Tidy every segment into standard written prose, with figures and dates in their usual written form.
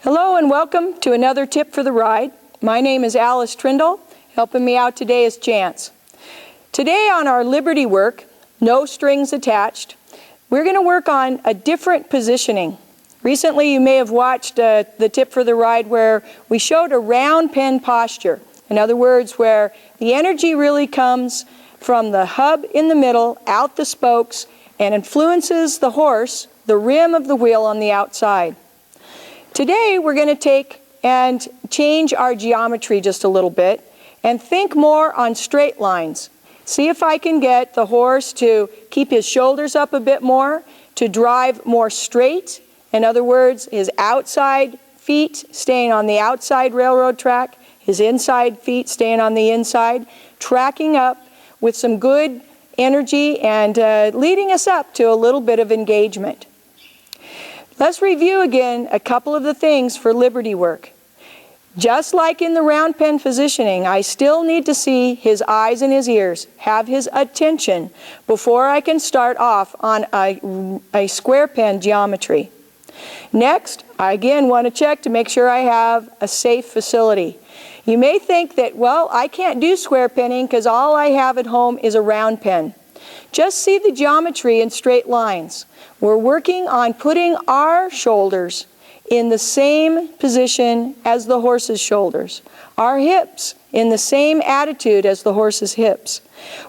Hello and welcome to another Tip for the Ride. My name is Alice Trindle. Helping me out today is Chance. Today on our Liberty work, no strings attached, we're going to work on a different positioning. Recently you may have watched the Tip for the Ride where we showed a round pen posture. In other words, where the energy really comes from the hub in the middle, out the spokes, and influences the horse, the rim of the wheel on the outside. Today we're going to take and change our geometry just a little bit and think more on straight lines. See if I can get the horse to keep his shoulders up a bit more, to drive more straight. In other words, his outside feet staying on the outside railroad track, his inside feet staying on the inside, tracking up with some good energy and leading us up to a little bit of engagement. Let's review again a couple of the things for Liberty work. Just like in the round pen positioning, I still need to see his eyes and his ears, have his attention before I can start off on a square pen geometry. Next, I again want to check to make sure I have a safe facility. You may think that, well, I can't do square penning because all I have at home is a round pen. Just see the geometry in straight lines. We're working on putting our shoulders in the same position as the horse's shoulders. Our hips in the same attitude as the horse's hips.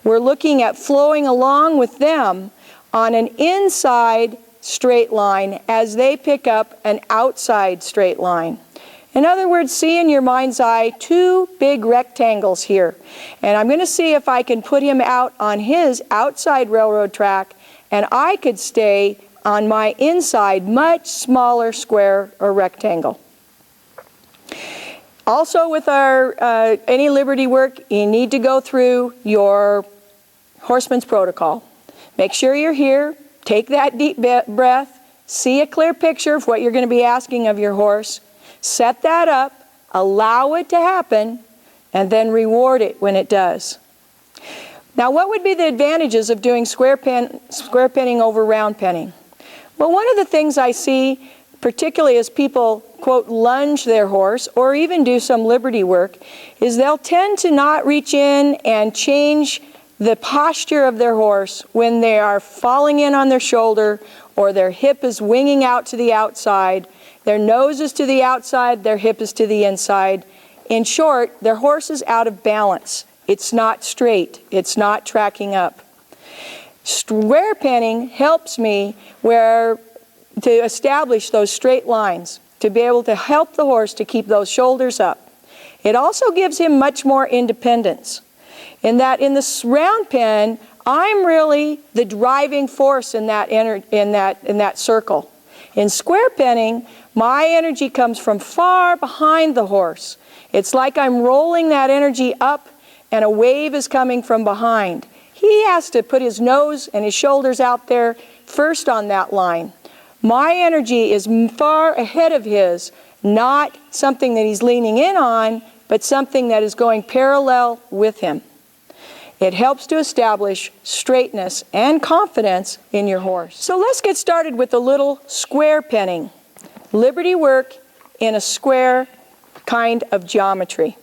We're looking at flowing along with them on an inside straight line as they pick up an outside straight line. In other words, see in your mind's eye two big rectangles here. And I'm going to see if I can put him out on his outside railroad track and I could stay on my inside much smaller square or rectangle. Also with our any Liberty work, you need to go through your horseman's protocol. Make sure you're here, take that deep breath, see a clear picture of what you're going to be asking of your horse. Set that up, allow it to happen, and then reward it when it does. Now, what would be the advantages of doing square penning over round penning? Well, one of the things I see, particularly as people, quote, lunge their horse or even do some Liberty work, is they'll tend to not reach in and change the posture of their horse when they are falling in on their shoulder or their hip is winging out to the outside. Their nose is to the outside, their hip is to the inside. In short, their horse is out of balance. It's not straight. It's not tracking up. Square penning helps me to establish those straight lines, to be able to help the horse to keep those shoulders up. It also gives him much more independence. In that in the round pen, I'm really the driving force in that circle. In square penning, my energy comes from far behind the horse. It's like I'm rolling that energy up and a wave is coming from behind. He has to put his nose and his shoulders out there first on that line. My energy is far ahead of his, not something that he's leaning in on, but something that is going parallel with him. It helps to establish straightness and confidence in your horse. So let's get started with a little square penning. Liberty work in a square kind of geometry.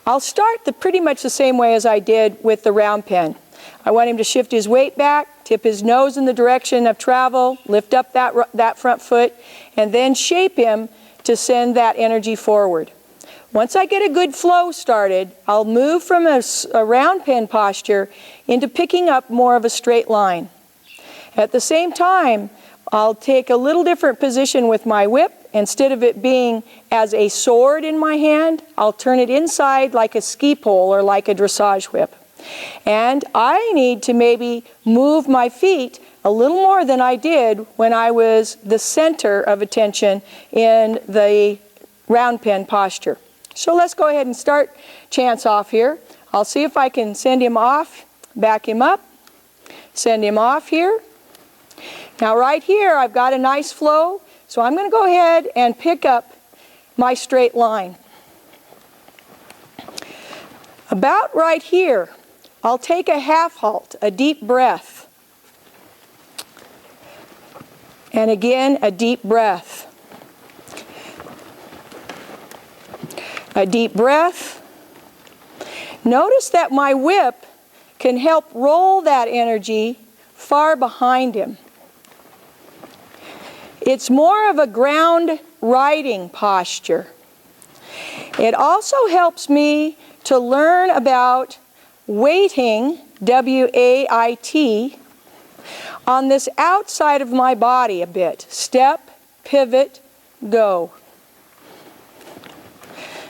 I'll start pretty much the same way as I did with the round pen. I want him to shift his weight back, tip his nose in the direction of travel, lift up that front foot, and then shape him to send that energy forward. Once I get a good flow started, I'll move from a round pen posture into picking up more of a straight line. At the same time, I'll take a little different position with my whip. Instead of it being as a sword in my hand, I'll turn it inside like a ski pole or like a dressage whip. And I need to maybe move my feet a little more than I did when I was the center of attention in the round pen posture. So let's go ahead and start Chance off here. I'll see if I can send him off, back him up, send him off here. Now right here I've got a nice flow, so I'm going to go ahead and pick up my straight line. About right here, I'll take a half halt, a deep breath. And again, a deep breath. A deep breath. Notice that my whip can help roll that energy far behind him. It's more of a ground riding posture. It also helps me to learn about weighting, W-A-I-T, on this outside of my body a bit. Step, pivot, go.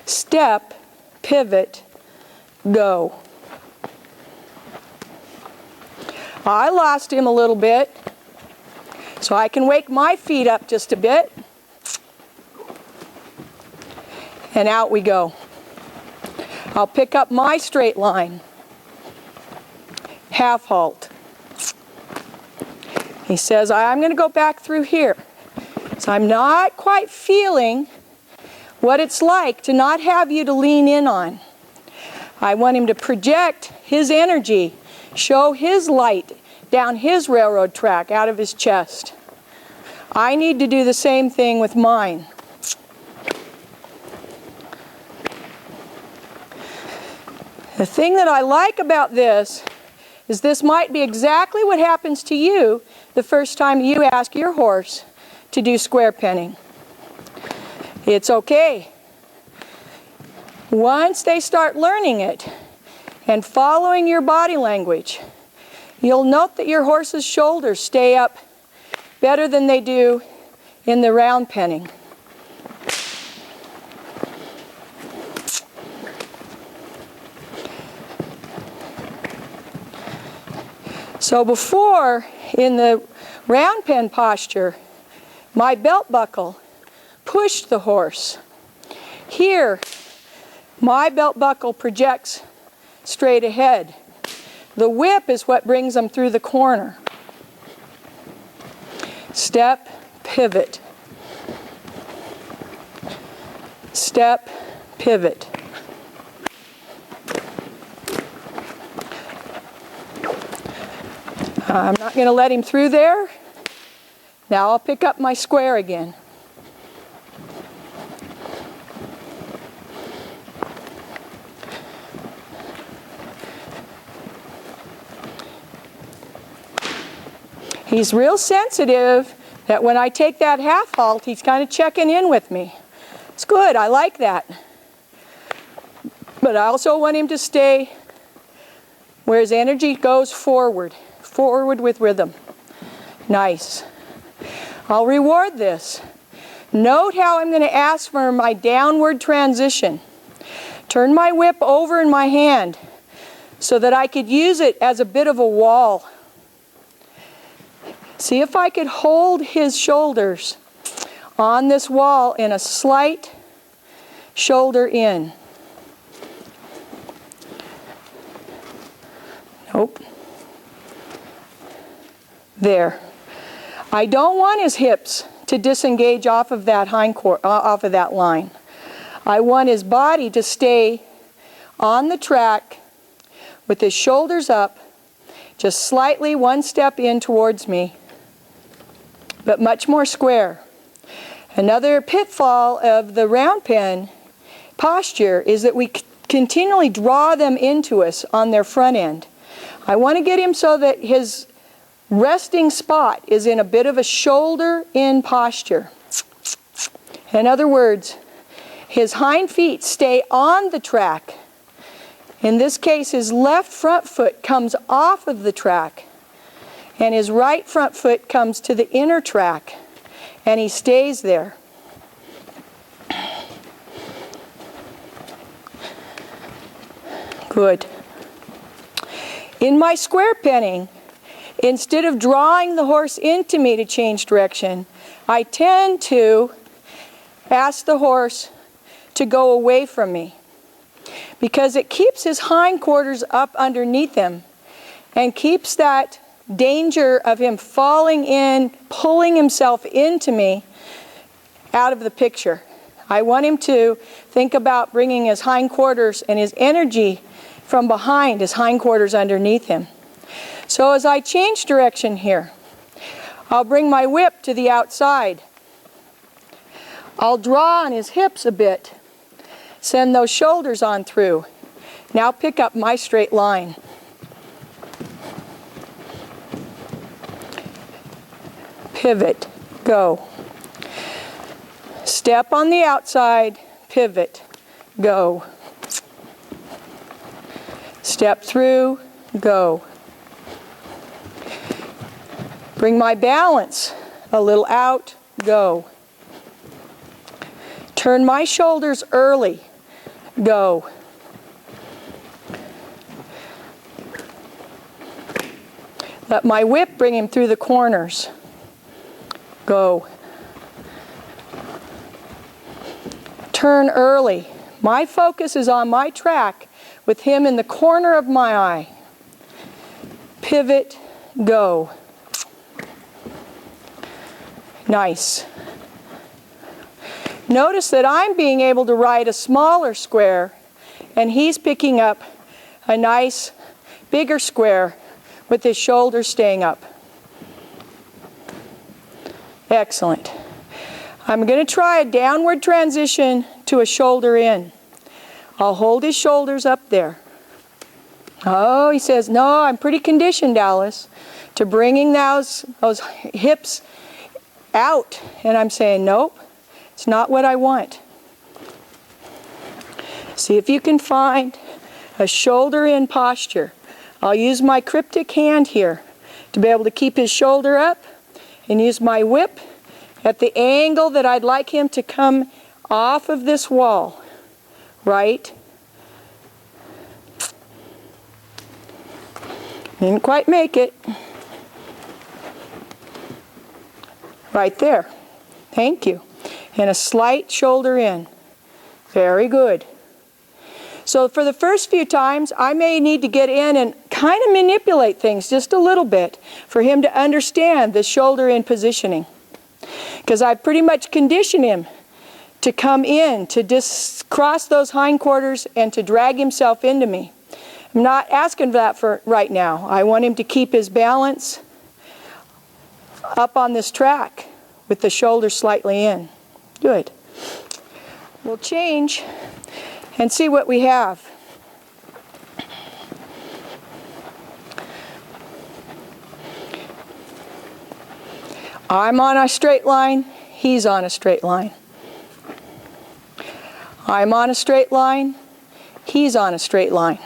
Step, pivot, go. I lost him a little bit, so I can wake my feet up just a bit. And out we go. I'll pick up my straight line. Half halt. He says, I'm going to go back through here. So I'm not quite feeling what it's like to not have you to lean in on. I want him to project his energy, show his light down his railroad track out of his chest. I need to do the same thing with mine. The thing that I like about this is this might be exactly what happens to you the first time you ask your horse to do square penning. It's okay. Once they start learning it and following your body language, you'll note that your horse's shoulders stay up better than they do in the round penning. So before, in the round pen posture, my belt buckle pushed the horse. Here, my belt buckle projects straight ahead. The whip is what brings them through the corner. Step, pivot. Step, pivot. I'm not going to let him through there. Now I'll pick up my square again. He's real sensitive that when I take that half halt, he's kind of checking in with me. It's good, I like that. But I also want him to stay where his energy goes forward. Forward with rhythm. Nice. I'll reward this. Note how I'm going to ask for my downward transition. Turn my whip over in my hand so that I could use it as a bit of a wall. See if I could hold his shoulders on this wall in a slight shoulder in. Nope. There. I don't want his hips to disengage off of that off of that line. I want his body to stay on the track with his shoulders up, just slightly one step in towards me, but much more square. Another pitfall of the round pen posture is that we continually draw them into us on their front end. I want to get him so that his resting spot is in a bit of a shoulder-in posture. In other words, his hind feet stay on the track. In this case, his left front foot comes off of the track, and his right front foot comes to the inner track, and he stays there. Good. In my square penning, instead of drawing the horse into me to change direction, I tend to ask the horse to go away from me because it keeps his hindquarters up underneath him and keeps that danger of him falling in, pulling himself into me out of the picture. I want him to think about bringing his hindquarters and his energy from behind his hindquarters underneath him. So as I change direction here, I'll bring my whip to the outside. I'll draw on his hips a bit Send those shoulders on through. Now pick up my straight line. Pivot, go. Step on the outside, pivot, go. Step through, go. Bring my balance a little out, go. Turn my shoulders early, go. Let my whip bring him through the corners, go. Turn early. My focus is on my track with him in the corner of my eye. Pivot, go. Nice. Notice that I'm being able to ride a smaller square and he's picking up a nice bigger square with his shoulders staying up. Excellent. I'm going to try a downward transition to a shoulder in. I'll hold his shoulders up there. Oh, he says, no, I'm pretty conditioned, Alice, to bringing those hips out. And I'm saying, nope, it's not what I want. See if you can find a shoulder in posture. I'll use my cryptic hand here to be able to keep his shoulder up and use my whip at the angle that I'd like him to come off of this wall. Right? Didn't quite make it. Right there. Thank you. And a slight shoulder in. Very good. So for the first few times, I may need to get in and kind of manipulate things just a little bit for him to understand the shoulder in positioning. Because I've pretty much conditioned him to come in, to just cross those hindquarters and to drag himself into me. I'm not asking for that for right now. I want him to keep his balance up on this track with the shoulders slightly in. Good. We'll change and see what we have. I'm on a straight line, he's on a straight line. I'm on a straight line, he's on a straight line.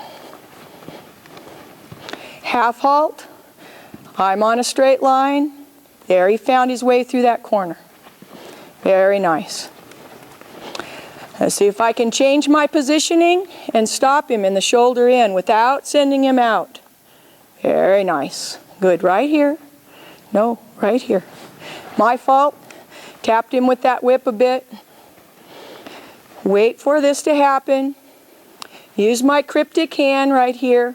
Half halt, I'm on a straight line. There, he found his way through that corner. Very nice. Let's see if I can change my positioning and stop him in the shoulder in without sending him out. Very nice. Good, right here. No, right here. My fault. Tapped him with that whip a bit. Wait for this to happen. Use my cryptic hand right here.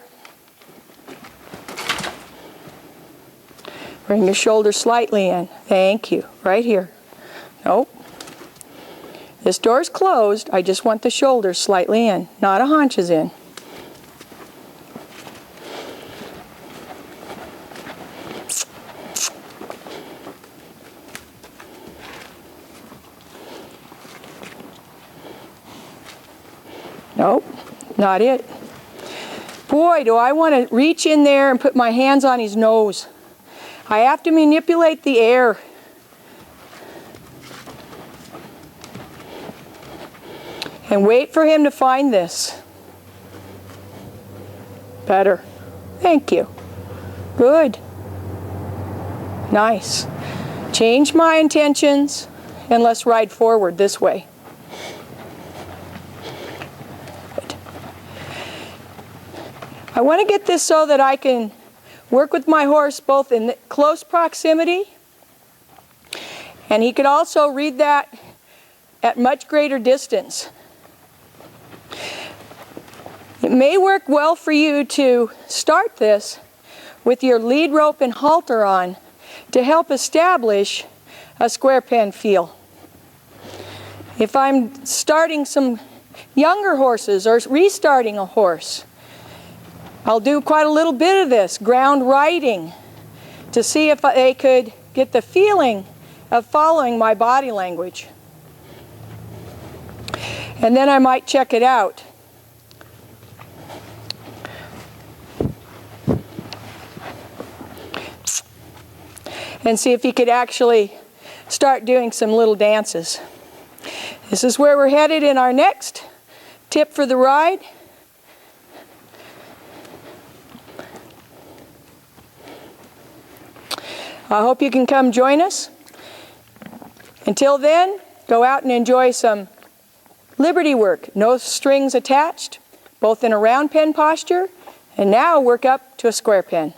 Bring your shoulder slightly in. Thank you. Right here. Nope. This door's closed. I just want the shoulders slightly in, not a haunches in. Nope, not it. Boy, do I want to reach in there and put my hands on his nose. I have to manipulate the air. And wait for him to find this. Better. Thank you. Good. Nice. Change my intentions and let's ride forward this way. Good. I want to get this so that I can work with my horse both in close proximity, and he could also read that at much greater distance. It may work well for you to start this with your lead rope and halter on to help establish a square pen feel. If I'm starting some younger horses or restarting a horse, I'll do quite a little bit of this, ground riding, to see if they could get the feeling of following my body language. And then I might check it out. And see if he could actually start doing some little dances. This is where we're headed in our next tip for the ride. I hope you can come join us. Until then, go out and enjoy some liberty work. No strings attached, both in a round pen posture, and now work up to a square pen.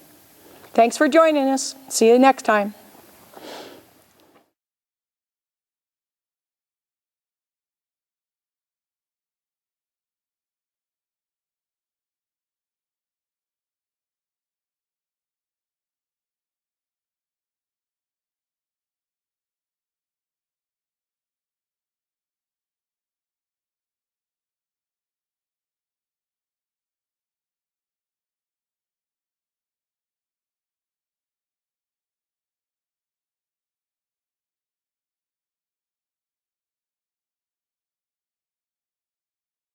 Thanks for joining us. See you next time.